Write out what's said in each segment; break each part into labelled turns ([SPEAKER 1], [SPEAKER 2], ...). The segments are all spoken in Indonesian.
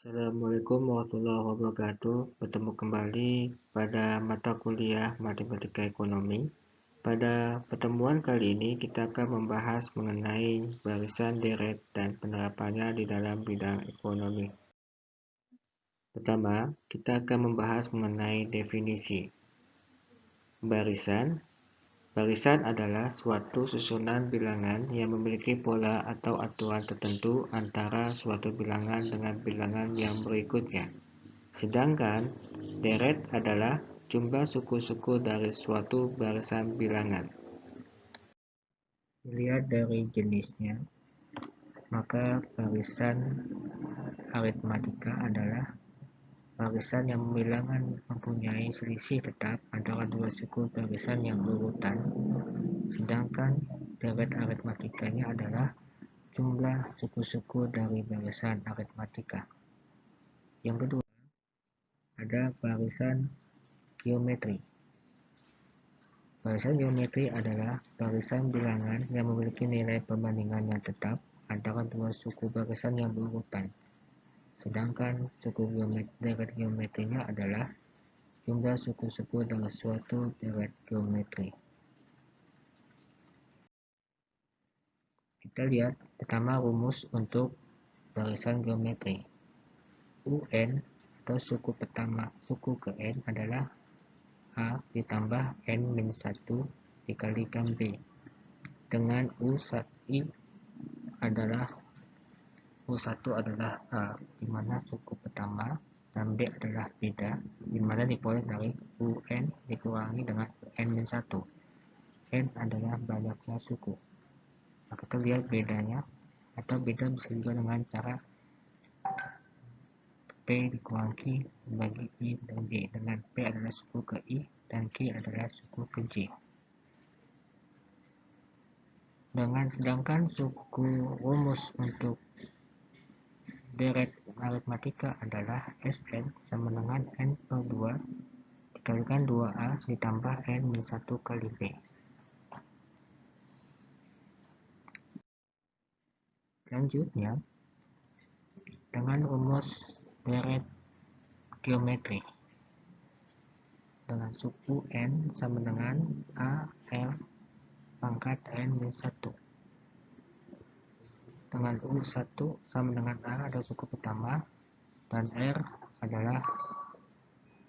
[SPEAKER 1] Assalamualaikum warahmatullahi wabarakatuh. Bertemu kembali pada mata kuliah Matematika Ekonomi. Pada pertemuan kali ini kita akan membahas mengenai barisan deret dan penerapannya di dalam bidang ekonomi. Pertama, kita akan membahas mengenai definisi. Barisan Barisan adalah suatu susunan bilangan yang memiliki pola atau aturan tertentu antara suatu bilangan dengan bilangan yang berikutnya. Sedangkan deret adalah jumlah suku-suku dari suatu barisan bilangan. Dilihat dari jenisnya, maka barisan aritmatika adalah barisan yang bilangan mempunyai selisih tetap antara dua suku barisan yang berurutan, sedangkan deret aritmatikanya adalah jumlah suku-suku dari barisan aritmatika. Yang kedua, ada barisan geometri. Barisan geometri adalah barisan bilangan yang memiliki nilai perbandingan yang tetap antara dua suku barisan yang berurutan. Sedangkan suku deret geometrinya adalah jumlah suku-suku dari suatu deret geometri. Kita lihat pertama rumus untuk barisan geometri. UN atau suku pertama suku ke N adalah A ditambah N-1 dikalikan B dengan U1 adalah A, di mana suku pertama, dan B adalah beda, di mana diperoleh dari UN dikurangi dengan N-1. N adalah banyaknya suku. Nah, kita lihat bedanya, atau beda bisa juga dengan cara P dikurangi bagi I dan J, dengan P adalah suku ke I dan Q adalah suku ke J. Sedangkan suku rumus untuk deret aritmatika adalah Sn sama dengan N per 2 dikalikan 2A ditambah N-1 kali B. Selanjutnya, dengan rumus deret geometri dengan suku N sama dengan A R pangkat N-1 dengan U1 sama dengan A adalah suku pertama dan R adalah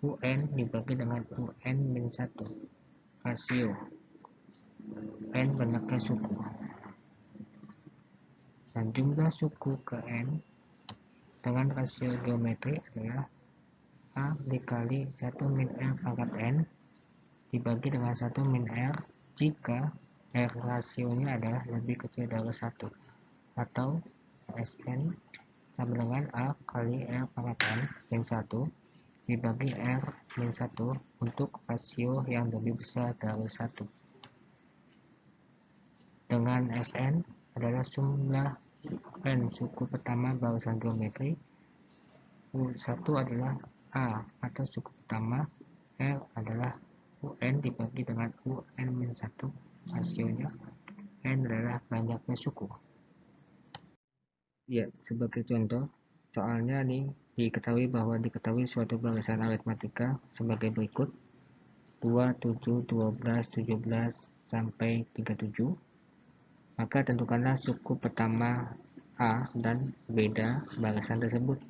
[SPEAKER 1] UN dibagi dengan UN-1 rasio N banyaknya suku, dan jumlah suku ke N dengan rasio geometri adalah A dikali 1 min R pangkat N dibagi dengan 1 min R jika R rasionya adalah lebih kecil dari 1, atau Sn sama dengan A kali R pangkat N min 1 dibagi R min 1 untuk rasio yang lebih besar dari 1. Dengan Sn adalah jumlah N suku pertama barisan geometri, U1 adalah A atau suku pertama, R adalah UN dibagi dengan UN-1 rasionya N adalah banyaknya suku. Ya, sebagai contoh, soalnya nih diketahui suatu barisan aritmatika sebagai berikut: 2, 7, 12, 17, sampai 37. Maka tentukanlah suku pertama A dan beda barisan tersebut.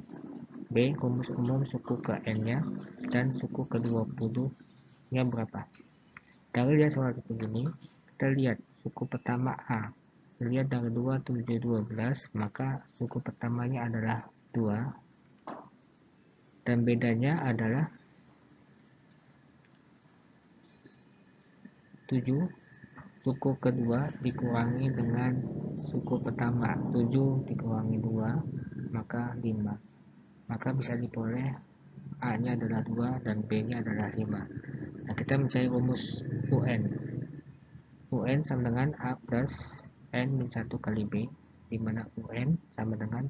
[SPEAKER 1] B rumus umum suku ke N-nya dan suku ke-20 nya berapa. Dari lihat soal seperti ini, kita lihat suku pertama A. Lihat dari 2, 7, 12, maka suku pertamanya adalah 2 dan bedanya adalah 7. Suku kedua dikurangi dengan suku pertama, 7 dikurangi 2 maka 5. Maka bisa diperoleh A nya adalah 2 dan B nya adalah 5. Nah, kita mencari rumus UN. UN sama dengan A plus N-1 kali B, di mana UN sama dengan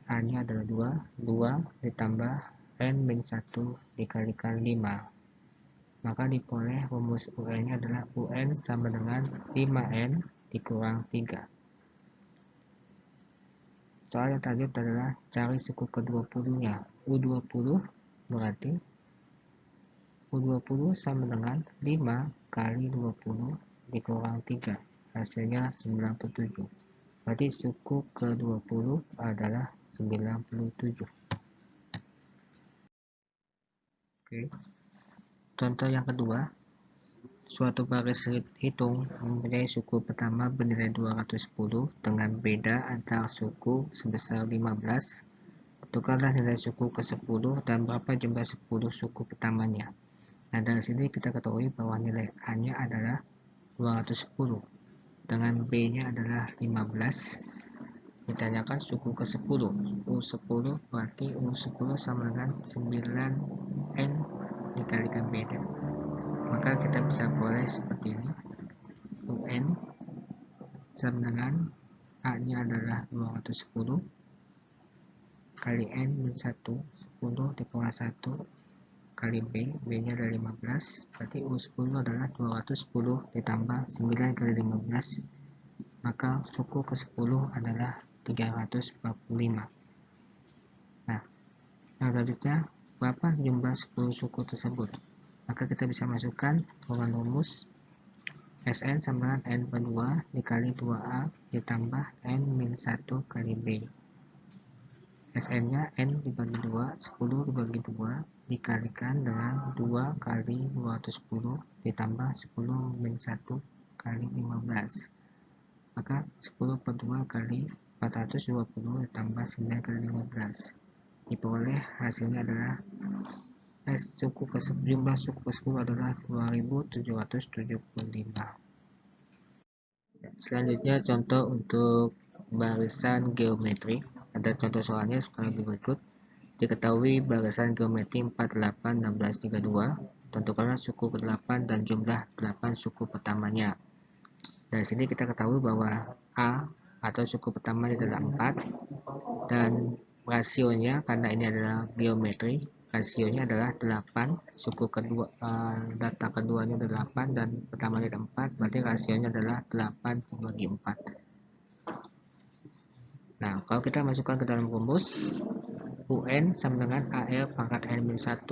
[SPEAKER 1] A nya adalah 2 ditambah N-1 dikalikan 5. Maka diperoleh rumus UN nya adalah UN sama dengan 5N dikurang 3. soal yang terakhir adalah cari suku ke-20-nya. U20 berarti U20 sama dengan 5 kali 20 dikurang 3, hasilnya 97. Berarti suku ke-20 adalah 97. Oke. Contoh yang kedua, suatu baris hitung mempunyai suku pertama bernilai 210 dengan beda antar suku sebesar 15. Tentukanlah nilai suku ke-10 dan berapa jumlah 10 suku pertamanya. Nah, dari sini kita ketahui bahwa nilai A-nya adalah 210 dengan B-nya adalah 15. Ditanyakan suku ke-10. U10 berarti U10 sama dengan 9N dikalikan B-nya. Maka kita bisa boleh seperti ini. UN sama dengan A-nya adalah 210 kali N min 1, 10 dikurang 1 kali B, B-nya adalah 15, berarti U10 adalah 210 ditambah 9 kali 15, maka suku ke-10 adalah 345. Nah, yang selanjutnya, berapa jumlah 10 suku tersebut? Maka kita bisa masukkan rumus Sn sama dengan N per 2 dikali 2A ditambah N min 1 kali B. Sn-nya N dibagi 2, 10 dibagi 2 dikalikan dengan 2 kali 210 ditambah 10 min 1 kali 15. Maka 10 per 2 kali 420 ditambah 9 kali 15. Diperoleh hasilnya adalah jumlah suku ke-10 adalah 2775. Selanjutnya contoh untuk barisan geometri. Ada contoh soalnya seperti berikut. Diketahui barisan geometri 48, 16, 32. Tentukanlah suku ke-8 dan jumlah 8 suku pertamanya. Dari sini kita ketahui bahwa A atau suku pertama adalah 4 dan rasionya, karena ini adalah geometri, rasionya adalah 8. Suku kedua, data keduanya adalah 8 dan pertamanya ada 4, berarti rasionya adalah 8 dibagi 4. Nah, kalau kita masukkan ke dalam rumus, UN sama dengan AR pangkat N min 1.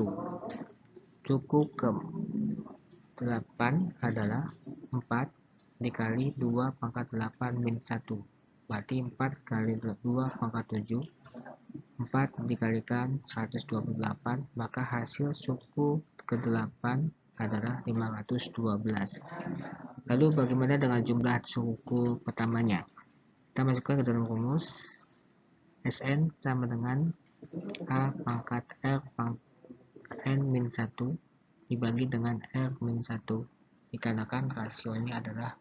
[SPEAKER 1] Suku ke-8 adalah 4 dikali 2 pangkat 8 min 1. Berarti 4 kali 2 pangkat 7. 4 dikalikan 128, maka hasil suku ke-8 adalah 512. Lalu bagaimana dengan jumlah suku pertamanya? Kita masukkan ke dalam rumus. Sn sama dengan A pangkat R pangkat N min 1 dibagi dengan R min 1, dikarenakan rasionya adalah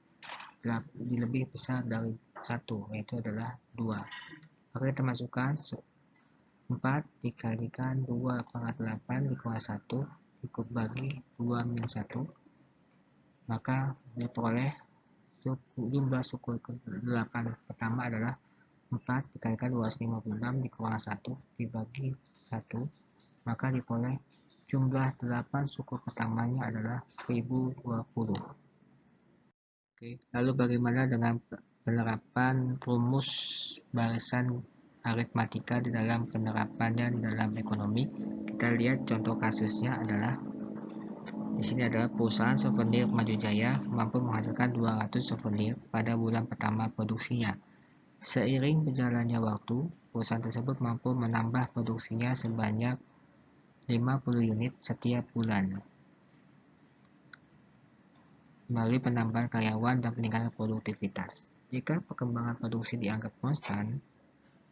[SPEAKER 1] lebih besar dari 1, yaitu adalah 2. Maka kita masukkan 4 dikalikan 2 pangkat 8 dikurang 1 dibagi 2 min 1, maka diperoleh jumlah suku ke-8 pertama adalah 4 dikalikan 256 dikurang 1 dibagi 1, maka diperoleh jumlah 8 suku pertamanya adalah 1020. Oke, lalu bagaimana dengan penerapan rumus barisan aritmatika di dalam penerapannya di dalam ekonomi? Kita lihat contoh kasusnya adalah di sini adalah perusahaan souvenir Maju Jaya mampu menghasilkan 200 souvenir pada bulan pertama produksinya. Seiring berjalannya waktu, perusahaan tersebut mampu menambah produksinya sebanyak 50 unit setiap bulan melalui penambahan karyawan dan peningkatan produktivitas. Jika perkembangan produksi dianggap konstan,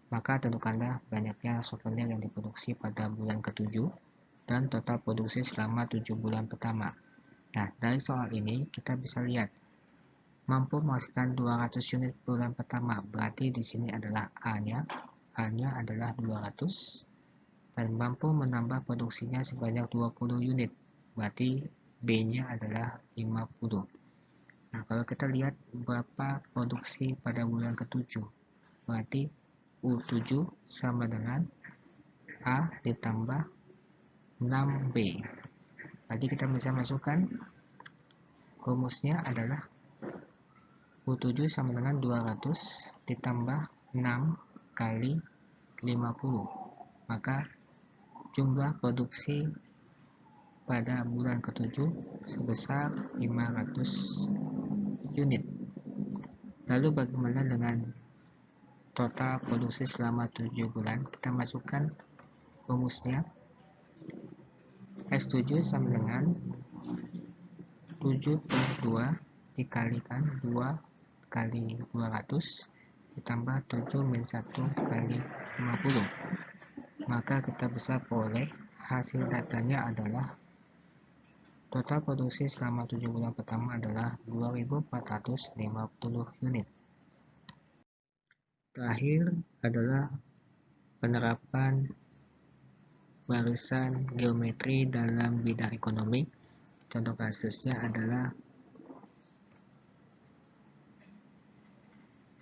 [SPEAKER 1] maka tentukanlah banyaknya souvenir yang diproduksi pada bulan ke-7 dan total produksi selama 7 bulan pertama. Nah, dari soal ini kita bisa lihat mampu menghasilkan 200 unit bulan pertama, berarti di sini adalah A-nya adalah 200 dan mampu menambah produksinya sebanyak 20 unit, berarti B-nya adalah 50. Nah, kalau kita lihat berapa produksi pada bulan ke-7, berarti U7 sama dengan A ditambah 6B. Berarti kita bisa masukkan rumusnya adalah U7 sama dengan 200 ditambah 6 kali 50, maka jumlah produksi pada bulan ke-7 sebesar 500 unit. Lalu bagaimana dengan total produksi selama 7 bulan? Kita masukkan rumusnya. S7 sama dengan 7 per 2 dikalikan 2 kali 200 ditambah 7 min 1 kali 50. Maka kita bisa peroleh hasil datanya adalah total produksi selama 7 bulan pertama adalah 2450 unit. Terakhir adalah penerapan barisan geometri dalam bidang ekonomi. Contoh kasusnya adalah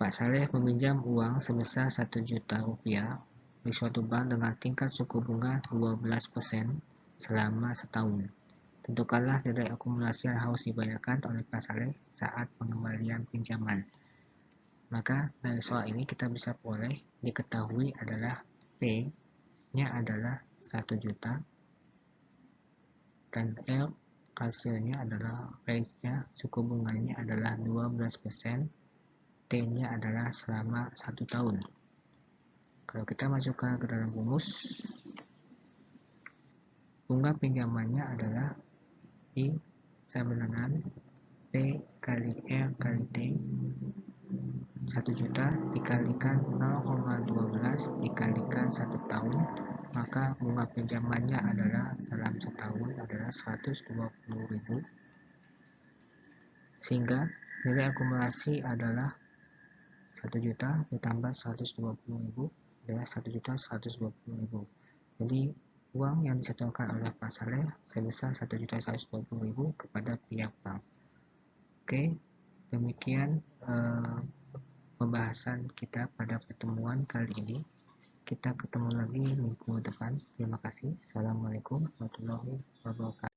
[SPEAKER 1] Pak Saleh meminjam uang sebesar 1 juta rupiah di suatu bank dengan tingkat suku bunga 12% selama setahun. Tentukanlah nilai akumulasi yang harus dibayarkan oleh Pak Saleh saat pengembalian pinjaman. Maka dari soal ini kita bisa peroleh diketahui adalah P-nya adalah 1 juta dan L hasilnya adalah range-nya, suku bunganya adalah 12%, T-nya adalah selama 1 tahun. Kalau kita masukkan ke dalam rumus, bunga pinjamannya adalah I sama dengan P kali R kali T, 1 juta dikalikan 0,12 dikalikan 1 tahun, maka bunga pinjamannya adalah dalam setahun adalah 120.000, sehingga nilai akumulasi adalah 1 juta ditambah 120.000 adalah 1.120.000. Jadi uang yang disetorkan oleh Pak Saleh sebesar 1.120.000 kepada pihak bank. Oke, demikian pembahasan kita pada pertemuan kali ini. Kita ketemu lagi minggu depan. Terima kasih. Assalamualaikum warahmatullahi wabarakatuh.